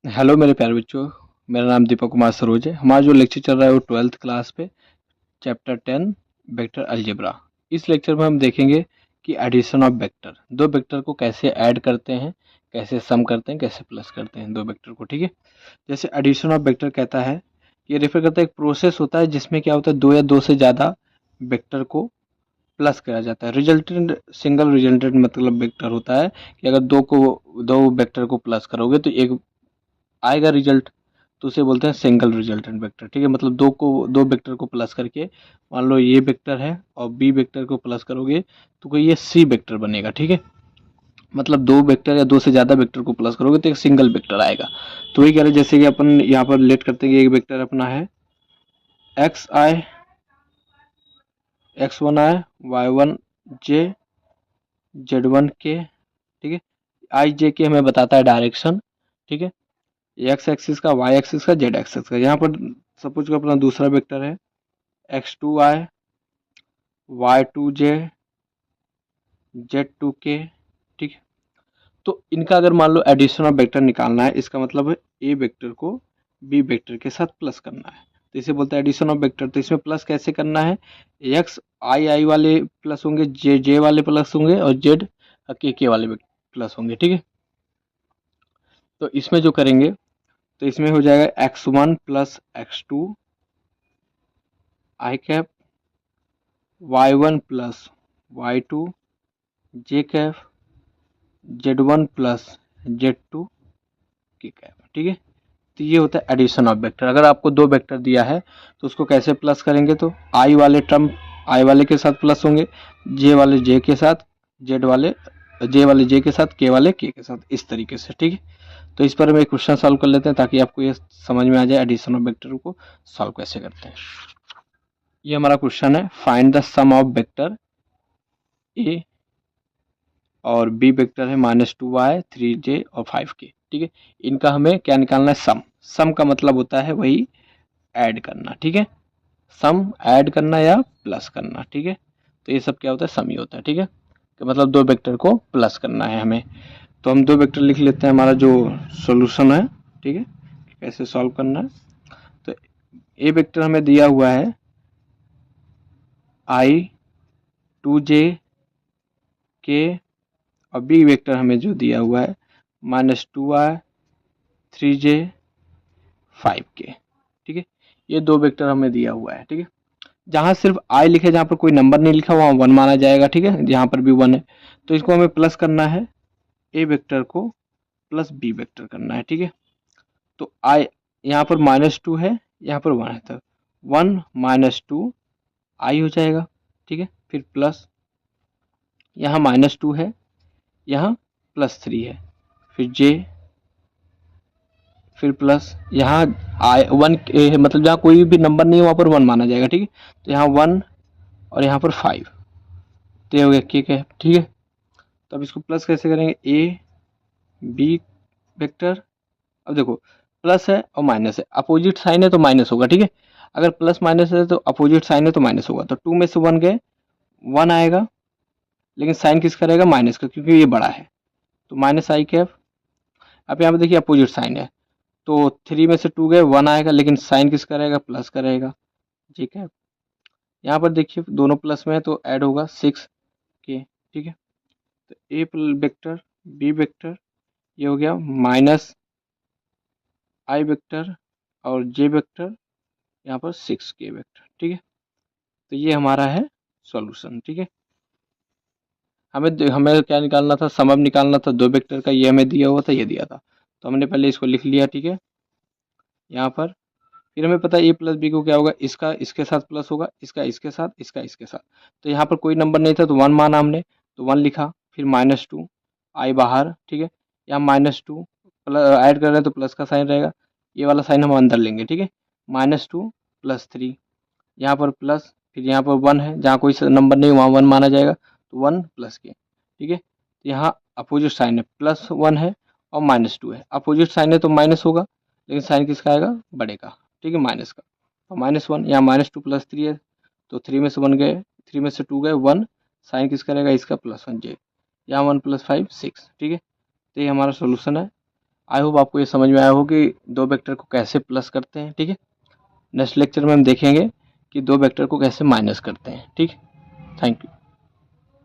Hello मेरे प्यारे बच्चों। मेरा नाम दीपक कुमार सरोज है। हमारा जो लेक्चर चल रहा है वो 12th क्लास पे चैप्टर 10 वेक्टर अलजेब्रा। इस लेक्चर में हम देखेंगे कि एडिशन ऑफ वेक्टर, दो वेक्टर को कैसे ऐड करते हैं, कैसे सम करते हैं, कैसे प्लस करते हैं दो वेक्टर को। ठीक है, जैसे एडिशन ऑफ वेक्टर कहता है, ये रेफर करता है एक प्रोसेस होता है जिसमें क्या होता है, दो या दो से ज़्यादा वेक्टर को प्लस करा जाता है। रिजल्टेंट सिंगल रिजल्टेंट मतलब वेक्टर होता है कि अगर दो वेक्टर को प्लस करोगे तो एक आएगा रिजल्ट, तो उसे बोलते हैं सिंगल रिजल्टेंट वेक्टर। ठीक है, मतलब दो वेक्टर को प्लस करके, मान लो ये वेक्टर है और बी वेक्टर को प्लस करोगे तो कोई ये सी वेक्टर बनेगा। ठीक है, मतलब दो वेक्टर या दो से ज्यादा वेक्टर को प्लस करोगे तो एक सिंगल वेक्टर आएगा। तो वही कह रहे हैं, जैसे कि अपन यहाँ पर लेट करते हैं कि एक वेक्टर अपना है एक्स आई, x1 आई, y1 जे, z1 के। ठीक है, आई जे के हमें बताता है डायरेक्शन। ठीक है, एक्स एक्सिस का, वाई एक्सिस का, जेड एक्सिस का। यहाँ पर सपोज का अपना दूसरा वेक्टर है x2i, y2j, z2k। ठीक है, तो इनका अगर मान लो एडिशन ऑफ वेक्टर निकालना है, इसका मतलब है ए वेक्टर को बी वेक्टर के साथ प्लस करना है, तो इसे बोलते हैं एडिशन ऑफ वेक्टर। तो इसमें प्लस कैसे करना है, एक्स आई आई वाले प्लस होंगे, जे जे वाले प्लस होंगे और जेड के वाले प्लस होंगे। ठीक है, तो इसमें जो करेंगे तो इसमें हो जाएगा x1 प्लस x2 आई कैप, y1 प्लस y2 जे कैप, z1 प्लस z2 के कैप। ठीक है, तो ये होता है एडिशन ऑफ वेक्टर। अगर आपको दो वेक्टर दिया है तो उसको कैसे प्लस करेंगे, तो आई वाले टर्म आई वाले के साथ प्लस होंगे, जे वाले जे के साथ, जेड वाले जे वाले जे के साथ, के वाले के साथ, इस तरीके से। ठीक है, तो इस पर हम एक क्वेश्चन सॉल्व कर लेते हैं ताकि आपको ये समझ में आ जाए एडिशन ऑफ वेक्टर को सॉल्व कैसे करते हैं। ये हमारा क्वेश्चन है, find the sum of vector A और बी वेक्टर है -2y 3j और 5k। ठीक है, इनका हमें क्या निकालना है, सम। सम का मतलब होता है वही ऐड करना। ठीक है, सम ऐड करना या प्लस करना। ठीक है, तो ये सब क्या होता है, सम ही होता है। ठीक है, कि मतलब दो वेक्टर को प्लस करना है हमें। तो हम दो वेक्टर लिख लेते हैं, हमारा जो सॉल्यूशन है। ठीक है, कैसे सॉल्व करना है, तो ए वेक्टर हमें दिया हुआ है i2j के, और बी वेक्टर हमें जो दिया हुआ है -2i 3j 5k। ठीक है, ये दो वेक्टर हमें दिया हुआ है। ठीक है, जहां सिर्फ आई लिखे, जहां पर कोई नंबर नहीं लिखा वहां वन माना जाएगा। ठीक है, जहां पर भी वन है तो इसको हमें प्लस करना है, ए वेक्टर को प्लस बी वेक्टर करना है। ठीक है, तो आई यहाँ पर -2 है, यहाँ पर वन है, तो 1 - 2 आई हो जाएगा। ठीक है, फिर प्लस यहाँ -2 है, यहाँ +3 है, फिर जे, फिर प्लस यहाँ आई वन मतलब जहाँ कोई भी नंबर नहीं है वहाँ पर वन माना जाएगा। ठीक है, तो यहाँ 1 और यहाँ पर 5, तो ये हो गया के है। ठीक है, तो अब इसको प्लस कैसे करेंगे, ए बी वेक्टर। अब देखो प्लस है और माइनस है, अपोजिट साइन है तो माइनस होगा। ठीक है, अगर प्लस माइनस है तो अपोजिट साइन है तो माइनस होगा, तो 2 में से 1 गए 1 आएगा, लेकिन साइन किसका रहेगा, माइनस का, क्योंकि ये बड़ा है, तो माइनस आई कैप। अब यहाँ पे देखिए अपोजिट साइन है, तो 3 में से 2 गए 1 आएगा, लेकिन साइन किसका रहेगा, प्लस का रहेगा। ठीक है, यहाँ पर देखिए दोनों प्लस में है तो ऐड होगा 6 के। ठीक है, तो ए वेक्टर बी वेक्टर ये हो गया माइनस आई वेक्टर और जे वेक्टर, यहाँ पर 6k वेक्टर। ठीक है, तो ये हमारा है सॉल्यूशन। ठीक है, हमें हमें क्या निकालना था, सम निकालना था दो वेक्टर का, ये हमें दिया हुआ था, ये दिया था, तो हमने पहले इसको लिख लिया। ठीक है, यहाँ पर फिर हमें पता है ए प्लस बी को क्या होगा, इसका इसके साथ प्लस होगा, इसका इसके साथ, इसका इसके साथ। तो यहाँ पर कोई नंबर नहीं था तो 1 माना हमने, तो 1 लिखा, फिर -2 आई बाहर। ठीक है, यहाँ -2 ऐड कर रहे हैं तो प्लस का साइन रहेगा, ये वाला साइन हम अंदर लेंगे। ठीक है, -2 +3, यहाँ पर प्लस, फिर यहाँ पर 1 है, जहाँ कोई नंबर नहीं वहाँ 1 माना जाएगा, तो 1 प्लस के। ठीक है, तो यहाँ अपोजिट साइन है, +1 है और -2 है, अपोजिट साइन है तो माइनस होगा, लेकिन साइन किसका आएगा, बड़े का। ठीक है, माइनस का, तो -1, यहाँ -2 +3 है, तो 3 में से 1 गए, 3 में से 2 गए 1, साइन किसका रहेगा, इसका +1 जे, यहाँ 1 + 5 6। ठीक है, तो ये हमारा सोल्यूशन है। आई होप आपको ये समझ में आया हो कि दो वेक्टर को कैसे प्लस करते हैं। ठीक है, नेक्स्ट लेक्चर में हम देखेंगे कि दो वेक्टर को कैसे माइनस करते हैं। ठीक है, थैंक यू।